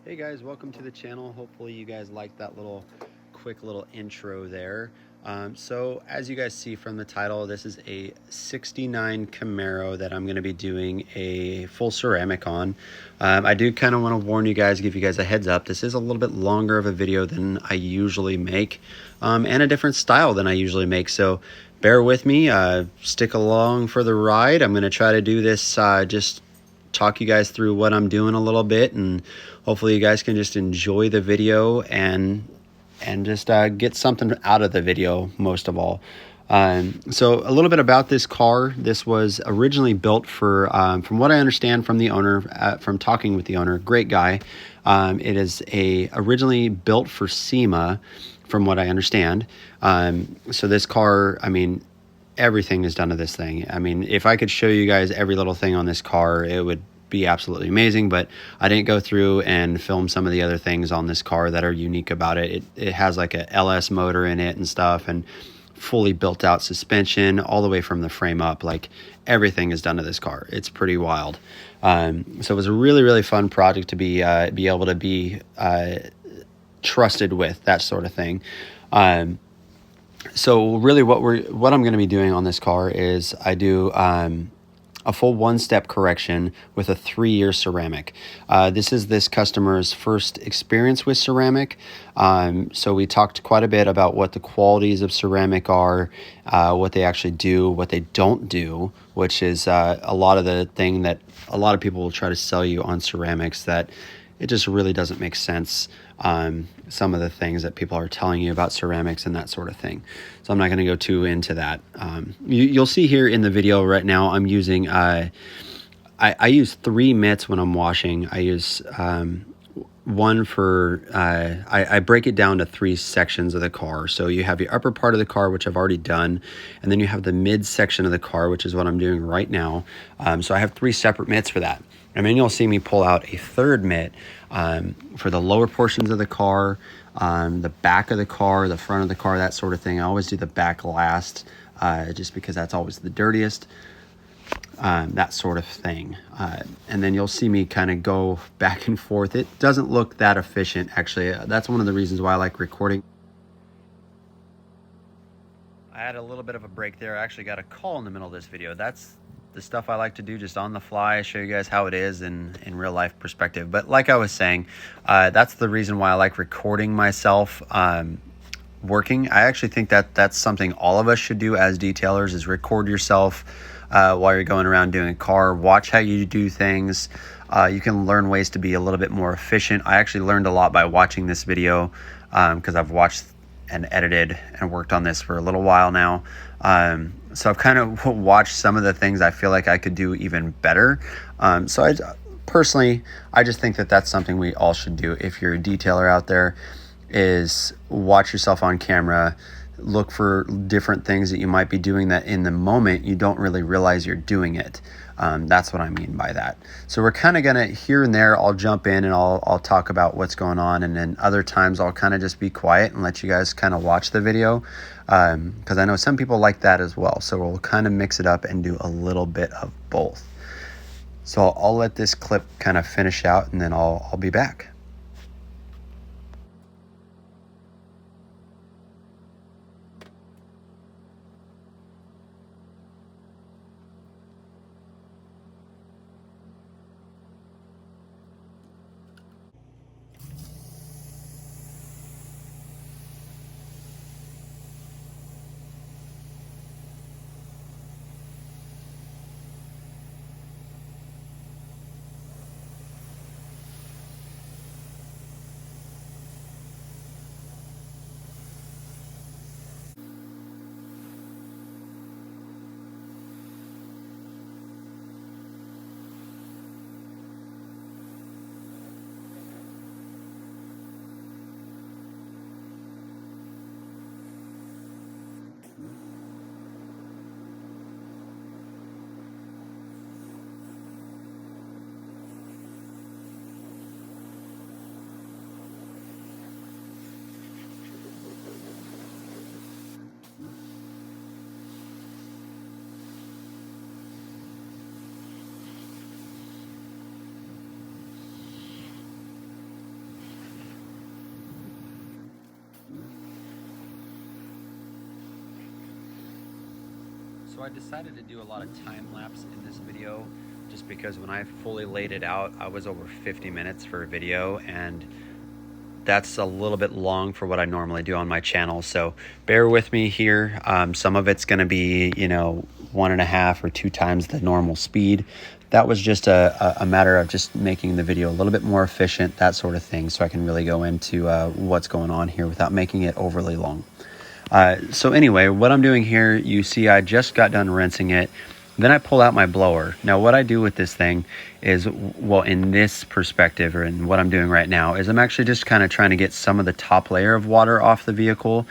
Hey guys, welcome to the channel. Hopefully you guys liked that quick little intro there. So as you guys see from the title, this is a 69 Camaro that I'm going to be doing a full ceramic on. I do kind of want to warn you guys, give you guys a heads up. This is a little bit longer of a video than I usually make, and a different style than I usually make. So bear with me, stick along for the ride. I'm going to try to do this just talk you guys through what I'm doing a little bit, and hopefully you guys can just enjoy the video and just get something out of the video most of all. So a little bit about this car. This was originally built for, from what I understand from the owner, from talking with the owner, great guy. It is originally built for Sema, from what I understand. So this car, I mean, everything is done to this thing. I mean, if I could show you guys every little thing on this car, it would be absolutely amazing, but I didn't go through and film some of the other things on this car that are unique about it. It has like a LS motor in it and stuff, and fully built out suspension all the way from the frame up. Like, everything is done to this car. It's pretty wild. So it was a really, really fun project to be able to be trusted with, that sort of thing. So really what I'm going to be doing on this car is I do a full one-step correction with a 3-year ceramic. This is this customer's first experience with ceramic. So we talked quite a bit about what the qualities of ceramic are, what they actually do, what they don't do, which is a lot of the thing that a lot of people will try to sell you on ceramics, that it just really doesn't make sense. Some of the things that people are telling you about ceramics and that sort of thing. So I'm not going to go too into that. You'll see here in the video right now, I'm using, I use 3 mitts when I'm washing. I use one for, I break it down to 3 sections of the car. So you have your upper part of the car, which I've already done, and then you have the mid section of the car, which is what I'm doing right now. So I have 3 separate mitts for that. And then you'll see me pull out a 3rd mitt for the lower portions of the car, the back of the car, the front of the car, that sort of thing. I always do the back last, just because that's always the dirtiest, that sort of thing. And then you'll see me kind of go back and forth. It doesn't look that efficient, actually. That's one of the reasons why I like recording. I had a little bit of a break there. I actually got a call in the middle of this video. That's the stuff I like to do, just on the fly, show you guys how it is in real life perspective. But like I was saying, that's the reason why I like recording myself working. I actually think that that's something all of us should do as detailers, is record yourself while you're going around doing a car. Watch how you do things. You can learn ways to be a little bit more efficient. I actually learned a lot by watching this video, because I've watched and edited and worked on this for a little while now. So I've kind of watched some of the things I feel like I could do even better. So I personally, I just think that that's something we all should do. If you're a detailer out there, is watch yourself on camera, look for different things that you might be doing that in the moment you don't really realize you're doing it. That's what I mean by that. So we're kind of gonna, here and there, I'll jump in and I'll talk about what's going on, and then other times I'll kind of just be quiet and let you guys kind of watch the video, because I know some people like that as well. So we'll kind of mix it up and do a little bit of both. So I'll let this clip kind of finish out, and then I'll be back. So I decided to do a lot of time lapse in this video just because when I fully laid it out, I was over 50 minutes for a video, and that's a little bit long for what I normally do on my channel. So bear with me here. Some of it's going to be, 1.5 or 2 times the normal speed. That was just a matter of just making the video a little bit more efficient, that sort of thing, so I can really go into what's going on here without making it overly long. So anyway, what I'm doing here, you see I just got done rinsing it. Then I pull out my blower. Now what I do with this thing is, well, in this perspective, or in what I'm doing right now, is I'm actually just kind of trying to get some of the top layer of water off the vehicle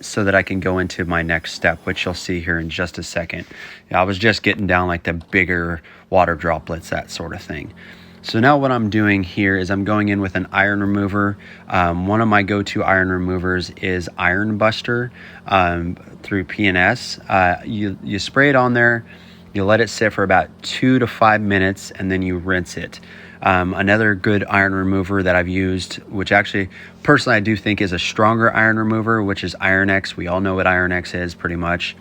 so that I can go into my next step, which you'll see here in just a second. I was just getting down like the bigger water droplets, that sort of thing. So now what I'm doing here is I'm going in with an iron remover. One of my go-to iron removers is Iron Buster through P&S. You spray it on there, you let it sit for about 2 to 5 minutes, and then you rinse it. Another good iron remover that I've used, which actually personally I do think is a stronger iron remover, which is Iron X. We all know what Iron X is pretty much.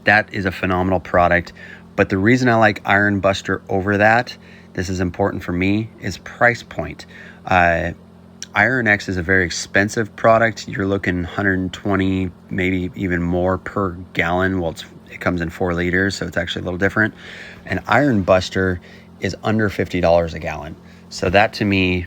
That is a phenomenal product. But the reason I like Iron Buster over that, this is important for me, is price point. Iron X is a very expensive product. You're looking 120, maybe even more per gallon. Well, it comes in 4 liters, so it's actually a little different. And Iron Buster is under $50 a gallon. So that to me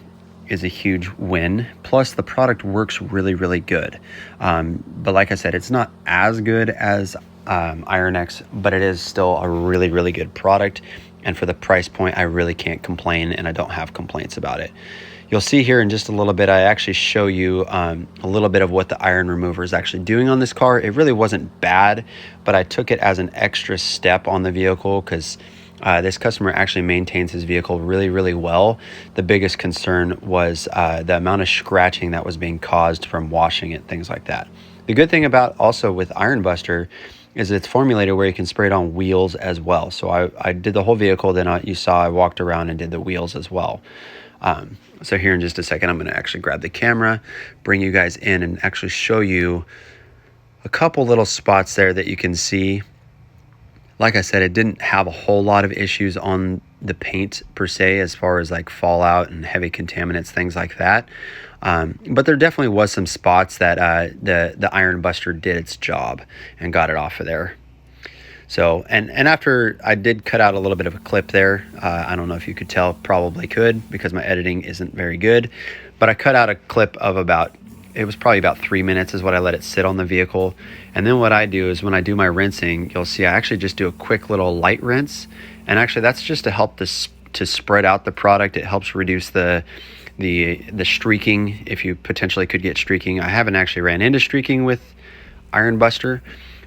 is a huge win. Plus the product works really, really good. But like I said, it's not as good as Iron X, but it is still a really, really good product. And for the price point, I really can't complain, and I don't have complaints about it. You'll see here in just a little bit, I actually show you a little bit of what the iron remover is actually doing on this car. It really wasn't bad, but I took it as an extra step on the vehicle because this customer actually maintains his vehicle really, really well. The biggest concern was the amount of scratching that was being caused from washing it, things like that. The good thing about also with Iron Buster is it's formulated where you can spray it on wheels as well. So I did the whole vehicle, then you saw I walked around and did the wheels as well. So here in just a second, I'm going to actually grab the camera, bring you guys in, and actually show you a couple little spots there that you can see. Like I said, it didn't have a whole lot of issues on the paint per se, as far as like fallout and heavy contaminants, things like that. But there definitely was some spots that the Iron Buster did its job and got it off of there. So, and after I did cut out a little bit of a clip there, I don't know if you could tell, probably could, because my editing isn't very good, but I cut out a clip of it was probably about 3 minutes is what I let it sit on the vehicle. And then what I do is when I do my rinsing, you'll see I actually just do a quick little light rinse. And actually that's just to help to spread out the product. It helps reduce the streaking, if you potentially could get streaking. I haven't actually ran into streaking with Iron Buster,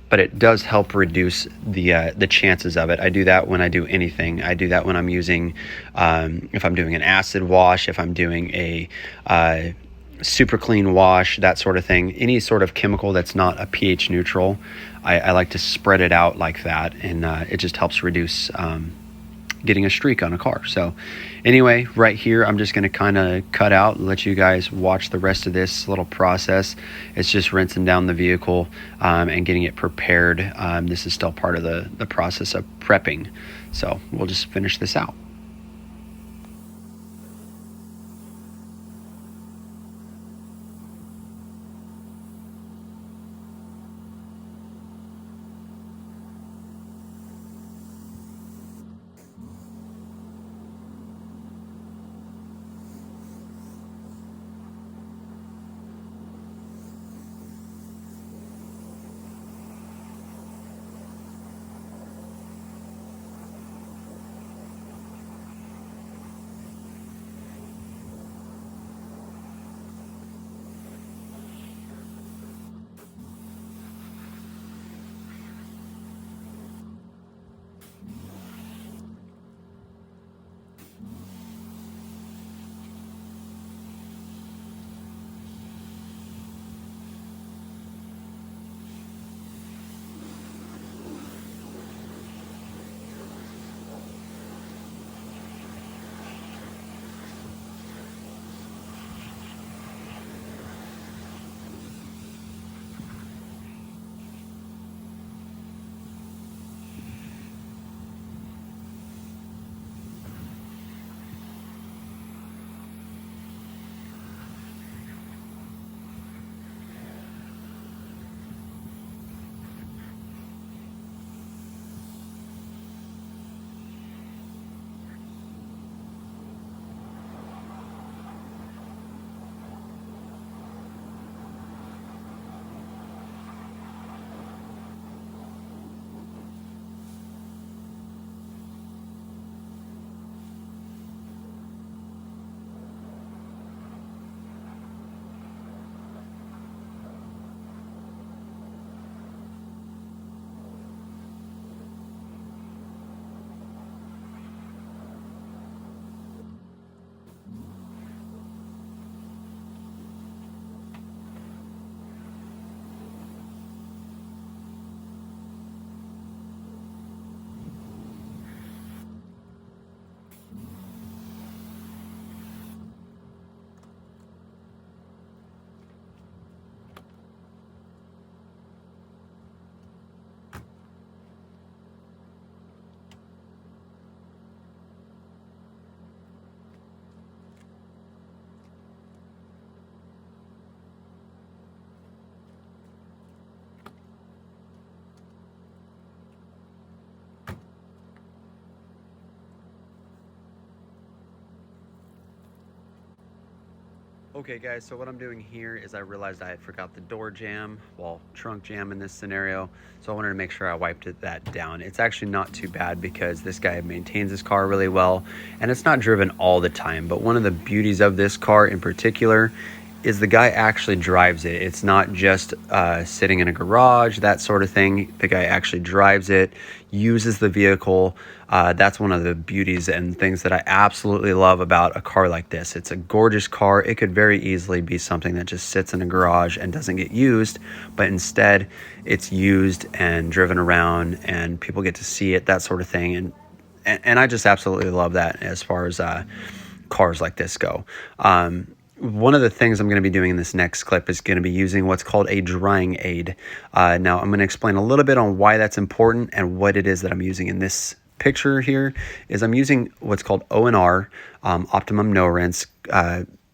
but it does help reduce the chances of it. I do that when I do anything. I do that when I'm using, if I'm doing an acid wash, if I'm doing a super clean wash, that sort of thing. Any sort of chemical that's not a pH neutral, I like to spread it out like that, and it just helps reduce getting a streak on a car. So anyway, right here, I'm just going to kind of cut out and let you guys watch the rest of this little process. It's just rinsing down the vehicle and getting it prepared. This is still part of the process of prepping. So we'll just finish this out. Okay guys, so what I'm doing here is I realized I had forgot the door jamb, well, trunk jamb in this scenario, so I wanted to make sure I wiped that down. It's actually not too bad because this guy maintains his car really well, and it's not driven all the time, but one of the beauties of this car in particular is the guy actually drives it. It's not just sitting in a garage, that sort of thing. The guy actually drives it, uses the vehicle. That's one of the beauties and things that I absolutely love about a car like this. It's a gorgeous car. It could very easily be something that just sits in a garage and doesn't get used, but instead it's used and driven around and people get to see it, that sort of thing. And I just absolutely love that as far as cars like this go. One of the things I'm going to be doing in this next clip is going to be using what's called a drying aid. Now I'm going to explain a little bit on why that's important and what it is that I'm using in this picture here. Is I'm using what's called O&R, Optimum No Rinse,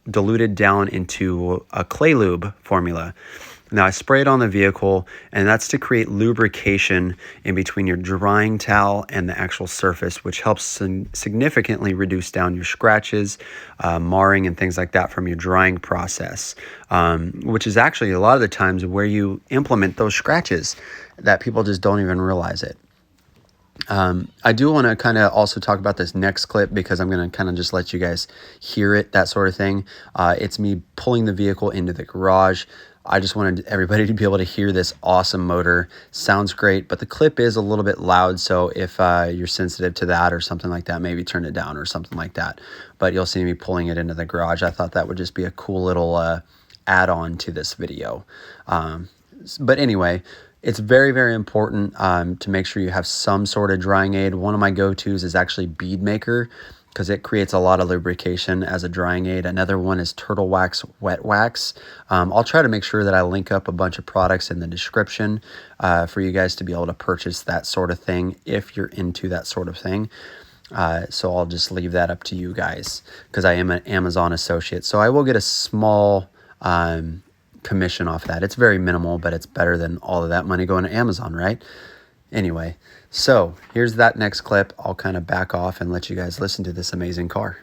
diluted down into a clay lube formula. Now I spray it on the vehicle, and that's to create lubrication in between your drying towel and the actual surface, which helps significantly reduce down your scratches, marring, and things like that from your drying process, which is actually a lot of the times where you implement those scratches that people just don't even realize it. I do want to kind of also talk about this next clip because I'm going to kind of just let you guys hear it, that sort of thing. It's me pulling the vehicle into the garage. I just wanted everybody to be able to hear this awesome motor. Sounds great, but the clip is a little bit loud, so if you're sensitive to that or something like that, maybe turn it down or something like that. But you'll see me pulling it into the garage. I thought that would just be a cool little add-on to this video. But anyway, it's very, very important to make sure you have some sort of drying aid. One of my go-tos is actually Bead Maker because it creates a lot of lubrication as a drying aid. Another one is Turtle Wax Wet Wax. I'll try to make sure that I link up a bunch of products in the description for you guys to be able to purchase that sort of thing if you're into that sort of thing. So I'll just leave that up to you guys because I am an Amazon associate. So I will get a small commission off that. It's very minimal, but it's better than all of that money going to Amazon, right? Anyway, so here's that next clip. I'll kind of back off and let you guys listen to this amazing car.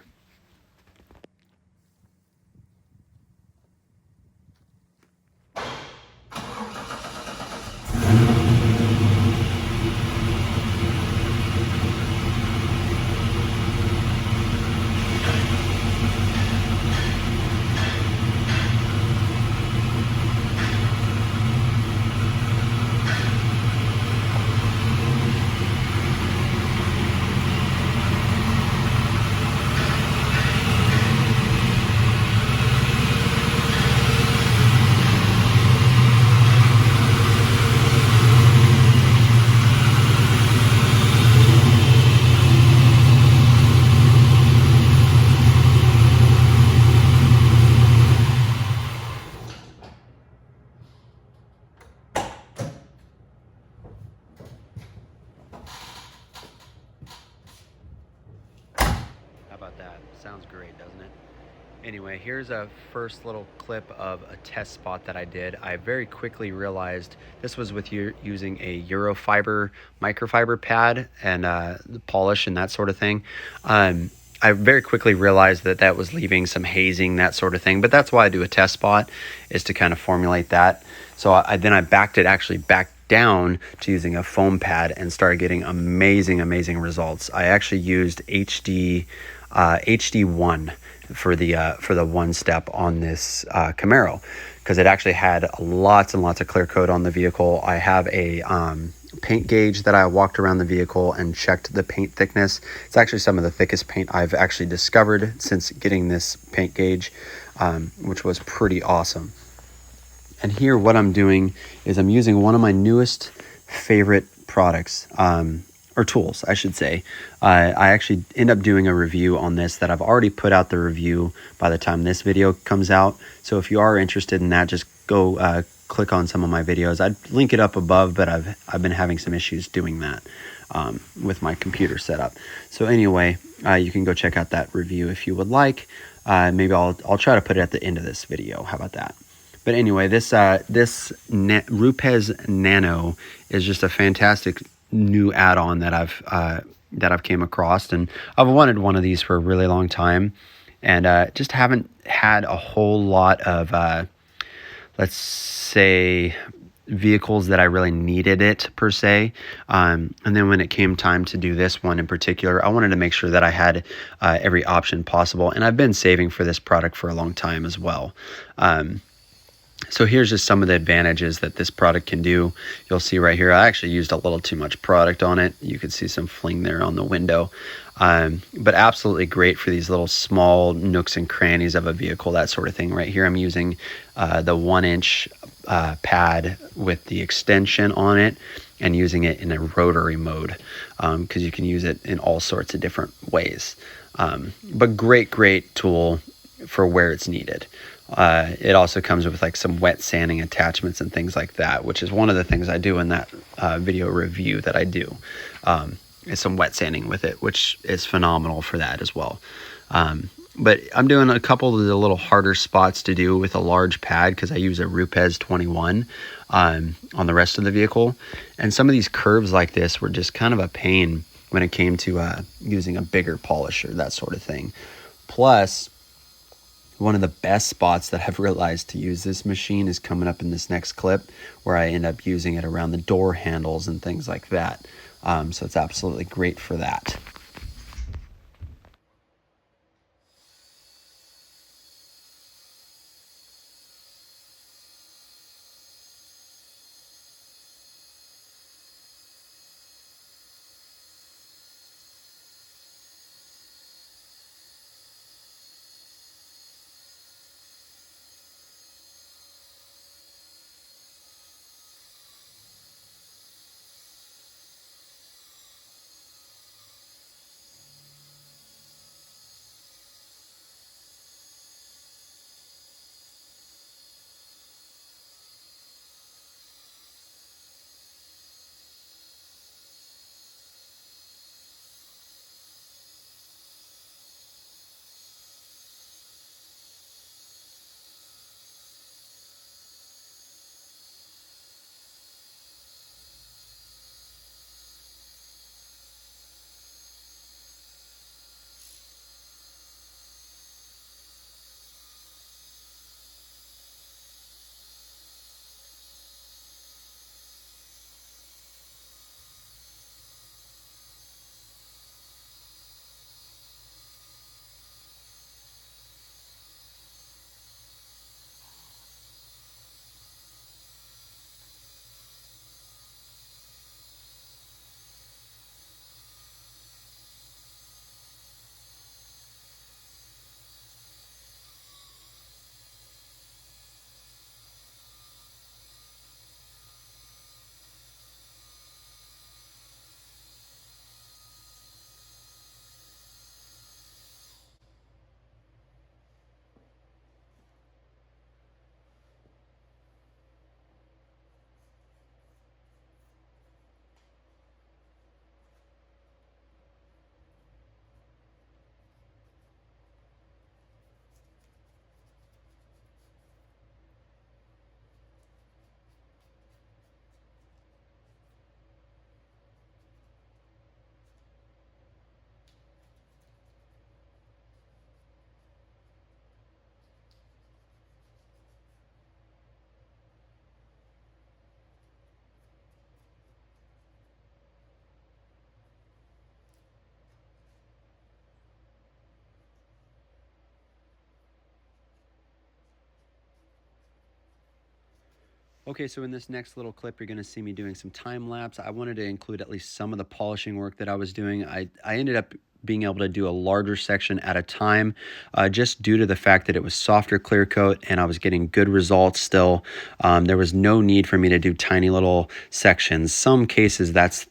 About that. Sounds great, doesn't it? Anyway, here's a first little clip of a test spot that I did. I very quickly realized this was with using a Eurofiber microfiber pad and the polish and that sort of thing. I very quickly realized that that was leaving some hazing, that sort of thing, but that's why I do a test spot, is to kind of formulate that. So I backed it actually back down to using a foam pad and started getting amazing results. I actually used HD1 for the one step on this Camaro because it actually had lots and lots of clear coat on the vehicle. I have a paint gauge that I walked around the vehicle and checked the paint thickness. It's actually some of the thickest paint I've actually discovered since getting this paint gauge, which was pretty awesome. And here what I'm doing is I'm using one of my newest favorite products, or tools, I should say. I actually end up doing a review on this that I've already put out the review by the time this video comes out. So if you are interested in that, just go click on some of my videos. I'd link it up above, but I've been having some issues doing that with my computer setup. So anyway, you can go check out that review if you would like. Maybe I'll try to put it at the end of this video. How about that? But anyway, this Rupes Nano is just a fantastic new add-on that I've came across, and I've wanted one of these for a really long time. and just haven't had a whole lot of, let's say, vehicles that I really needed it per se. And then when it came time to do this one in particular, I wanted to make sure that I had every option possible. And I've been saving for this product for a long time as well. So here's just some of the advantages that this product can do. You'll see right here, I actually used a little too much product on it. You can see some fling there on the window. But absolutely great for these little small nooks and crannies of a vehicle, that sort of thing. Right here I'm using the 1-inch pad with the extension on it and using it in a rotary mode, because you can use it in all sorts of different ways. But great tool for where it's needed. It also comes with like some wet sanding attachments and things like that, which is one of the things I do in that video review that I do, is some wet sanding with it, which is phenomenal for that as well. But I'm doing a couple of the little harder spots to do with a large pad because I use a Rupes 21 on the rest of the vehicle. And some of these curves like this were just kind of a pain when it came to using a bigger polisher, that sort of thing. Plus, one of the best spots that I've realized to use this machine is coming up in this next clip, where I end up using it around the door handles and things like that. So it's absolutely great for that. Okay, so in this next little clip, you're going to see me doing some time lapse. I wanted to include at least some of the polishing work that I was doing. I ended up being able to do a larger section at a time, just due to the fact that it was softer clear coat and I was getting good results still. There was no need for me to do tiny little sections. Some cases that's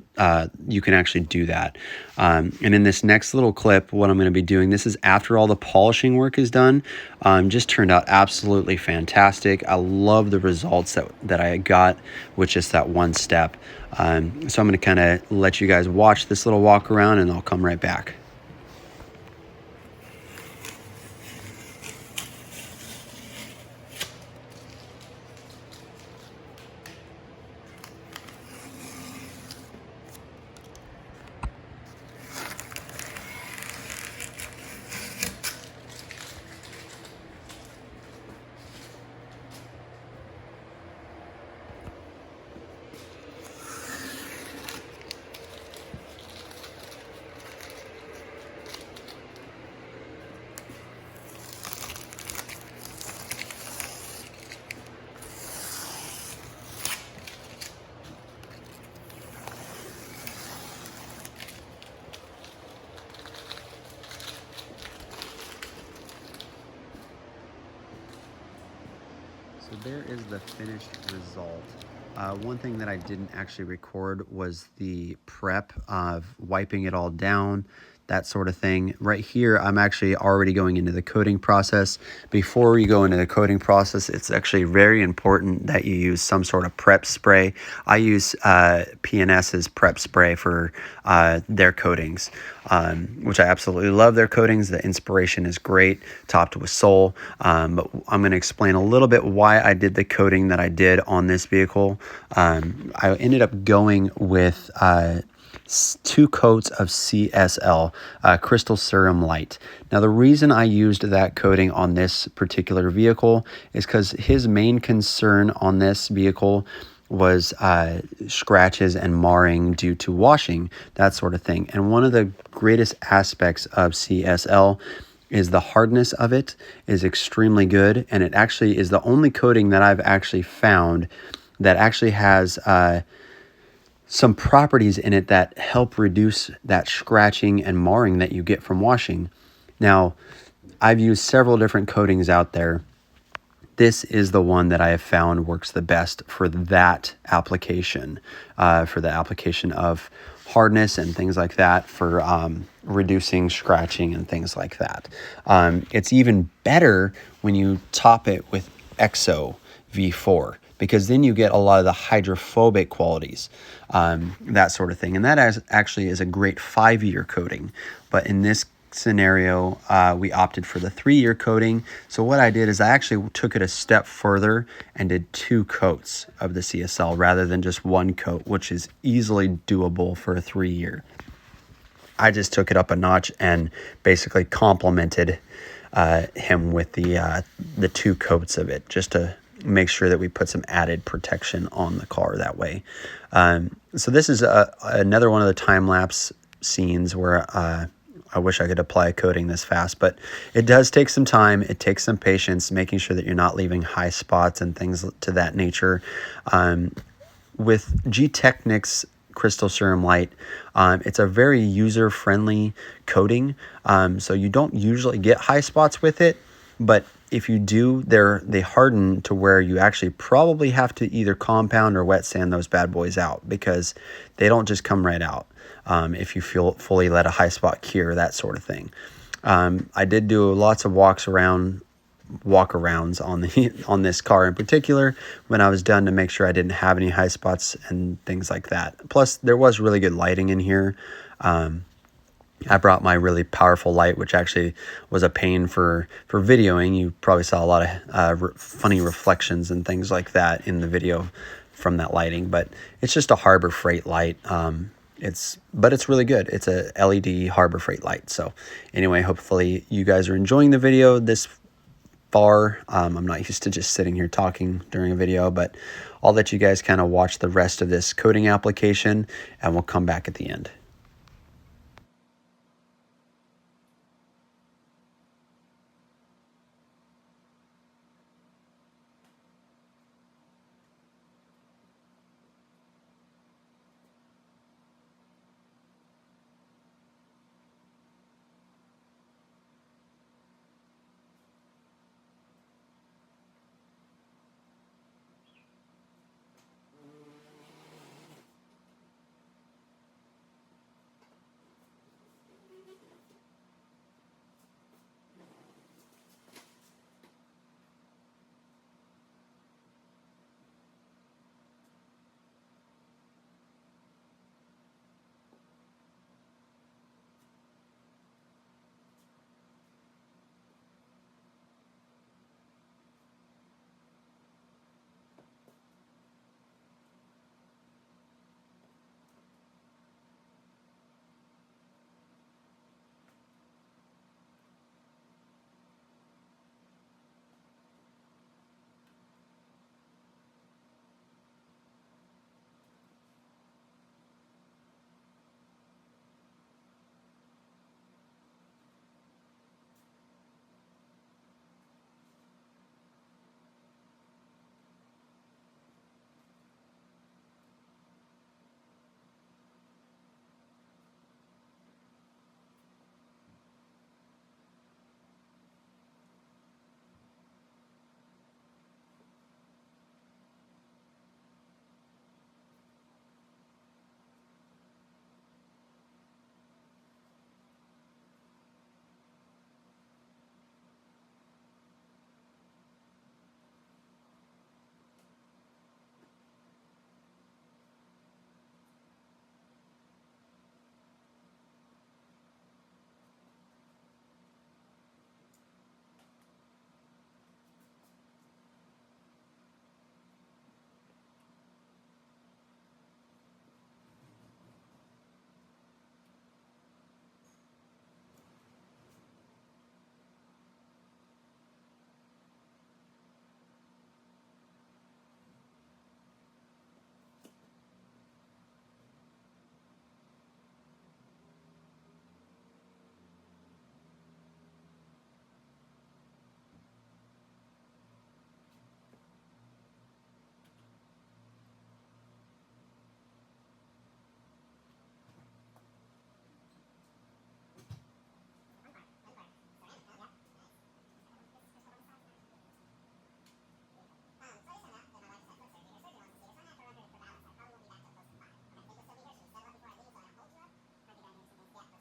you can actually do that. And in this next little clip, what I'm going to be doing, this is after all the polishing work is done. Just turned out absolutely fantastic. I love the results that I got with just that one step. So I'm going to kind of let you guys watch this little walk around and I'll come right back. there is the finished result. One thing that I didn't actually record was the prep of wiping it all down, that sort of thing. Right here, I'm actually already going into the coating process. Before you go into the coating process, it's actually very important that you use some sort of prep spray. I use P&S's prep spray for their coatings, which I absolutely love their coatings. The inspiration is great, topped with Soul. But I'm going to explain a little bit why I did the coating that I did on this vehicle. I ended up going with 2 coats of CSL, Crystal Serum Light. Now, the reason I used that coating on this particular vehicle is because his main concern on this vehicle was scratches and marring due to washing, that sort of thing. And one of the greatest aspects of CSL is the hardness of it is extremely good, and it actually is the only coating that I've actually found that actually has some properties in it that help reduce that scratching and marring that you get from washing. Now, I've used several different coatings out there. This is the one that I have found works the best for that application, for the application of hardness and things like that, for reducing scratching and things like that. It's even better when you top it with EXO V4, because then you get a lot of the hydrophobic qualities, that sort of thing. And that actually is a great 5-year coating. But in this scenario, we opted for the 3-year coating. So what I did is I actually took it a step further and did 2 coats of the CSL rather than just 1 coat, which is easily doable for a 3-year. I just took it up a notch and basically complemented him with the 2 coats of it, just to make sure that we put some added protection on the car that way. So this is another one of the time-lapse scenes where I wish I could apply a coating this fast, but it does take some time. It takes some patience, making sure that you're not leaving high spots and things to that nature. With G-Technics Crystal Serum Light, it's a very user-friendly coating, so you don't usually get high spots with it, but if you do, they harden to where you actually probably have to either compound or wet sand those bad boys out, because they don't just come right out if you fully let a high spot cure, that sort of thing. I did do lots of walkarounds on this car in particular when I was done, to make sure I didn't have any high spots and things like that. Plus, there was really good lighting in here. I brought my really powerful light, which actually was a pain for videoing. You probably saw a lot of funny reflections and things like that in the video from that lighting, but it's just a Harbor Freight light. But it's really good. It's a LED Harbor Freight light. So anyway, hopefully you guys are enjoying the video this far. I'm not used to just sitting here talking during a video, but I'll let you guys kind of watch the rest of this coating application, and we'll come back at the end.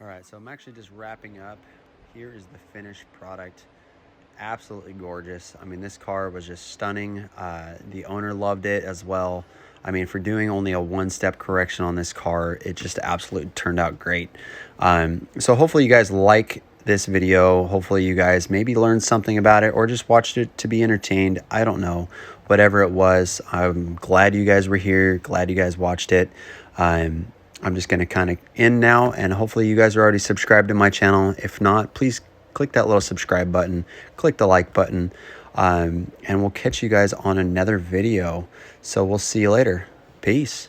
All right, so I'm actually just wrapping up. Here is the finished product. Absolutely gorgeous. I mean, this car was just stunning. The owner loved it as well. I mean, for doing only a one-step correction on this car, it just absolutely turned out great. So hopefully you guys like this video. Hopefully you guys maybe learned something about it or just watched it to be entertained. I don't know. Whatever it was, I'm glad you guys were here. Glad you guys watched it. I'm just going to kind of end now, and hopefully you guys are already subscribed to my channel. If not, please click that little subscribe button, click the like button, and we'll catch you guys on another video. So we'll see you later. Peace.